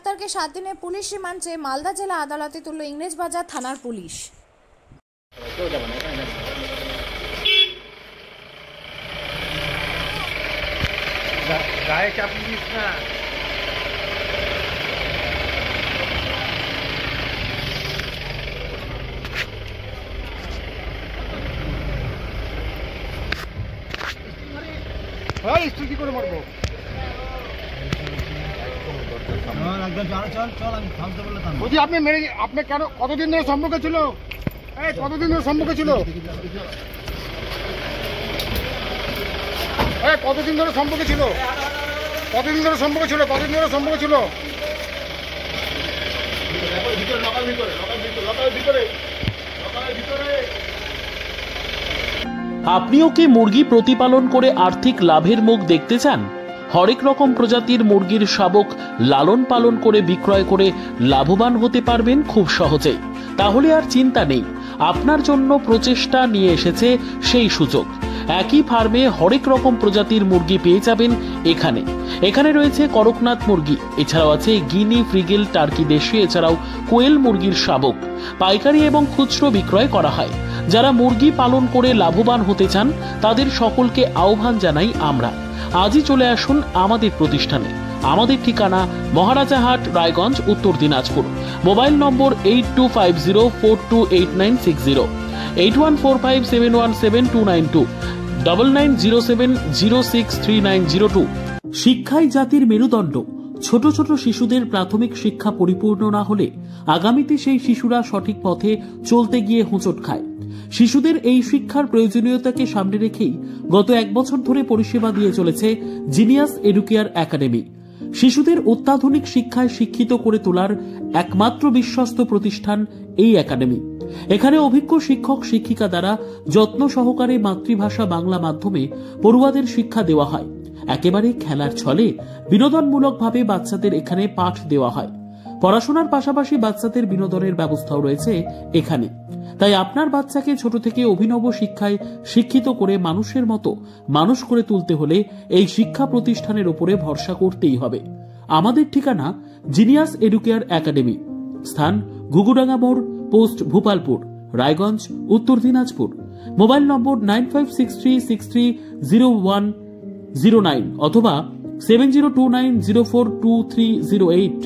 গ্রেপ্তারকে 7 দিনের police remand চেয়ে মালদা জেলা আদালতে তুলল ইংরেজবাজার থানার পুলিশ। কি করে মারবো? আপনি মেরে আপনি কেন কতদিন ধরে সম্পর্কে ছিল? কতদিন ধরে সম্পর্কে ছিল? কতদিন ধরে সম্পর্কে ছিল? কতদিন ধরে সম্পর্কে ছিল? কতদিন ধরে সম্পর্কে ছিল? আপনিও কি মুরগি প্রতিপালন করে আর্থিক লাভের মুখ দেখতে চান? হরেক রকম প্রজাতির মুরগির শাবক লালন পালন করে বিক্রয় করে লাভবান হতে পারবেন খুব সহজেই। তাহলে আর চিন্তা নেই, আপনার জন্য প্রচেষ্টা নিয়ে এসেছে সেই সুযোগ। একই ফার্মে হরেক রকম প্রজাতির মুরগি পেয়ে যাবেন এখানে। এখানে রয়েছে করকনাথ মুরগি, এছাড়াও আছে গিনি, ফ্রিগেল, টার্কি দেশি, এছাড়াও কোয়েল মুরগির শাবক। পাইকারি এবং খুচরো বিক্রয় করা হয়। যারা মুরগি পালন করে লাভবান হতে চান তাদের সকলকে আহ্বান জানাই আমরা। আজই চলে আসুন আমাদের প্রতিষ্ঠানে। আমাদের ঠিকানা মহারাজাহাট, রায়গঞ্জ, উত্তর দিনাজপুর। মোবাইল নম্বর 8250428960, 8145717292, 9907063902। শিক্ষাই জাতির মেরুদণ্ড। ছোট ছোট শিশুদের প্রাথমিক শিক্ষা পরিপূর্ণ না হলে আগামীতে সেই শিশুরা সঠিক পথে চলতে গিয়ে হোঁচট খায়। শিশুদের এই শিক্ষার প্রয়োজনীয়তাকে সামনে রেখেই গত 1 বছর ধরে পরিষেবা দিয়ে চলেছে জিনিয়াস এডুকেয়ার একাডেমি। শিশুদের অত্যাধুনিক শিক্ষায় শিক্ষিত করে তোলার একমাত্র বিশ্বস্ত প্রতিষ্ঠান এই একাডেমি। এখানে অভিজ্ঞ শিক্ষক শিক্ষিকা দ্বারা যত্ন সহকারে মাতৃভাষা বাংলা মাধ্যমে পড়ুয়াদের শিক্ষা দেওয়া হয়। একেবারে খেলার ছলে বিনোদনমূলকভাবে বাচ্চাদের এখানে পাঠ দেওয়া হয়। পড়াশোনার পাশাপাশি বাচ্চাদের বিনোদনের ব্যবস্থাও রয়েছে এখানে। তাই আপনার বাচ্চাকে ছোট থেকে অভিনব শিক্ষায় শিক্ষিত করে মানুষের মতো মানুষ করে তুলতে হলে এই শিক্ষা প্রতিষ্ঠানের উপরে ভরসা করতেই হবে। আমাদের ঠিকানা জিনিয়াস এডুকেয়ার একাডেমি, স্থান ঘুঘুডাঙ্গা মোড়, পোস্ট ভূপালপুর, রায়গঞ্জ, উত্তর দিনাজপুর। মোবাইল নম্বর 9563630109 অথবা 7029042308।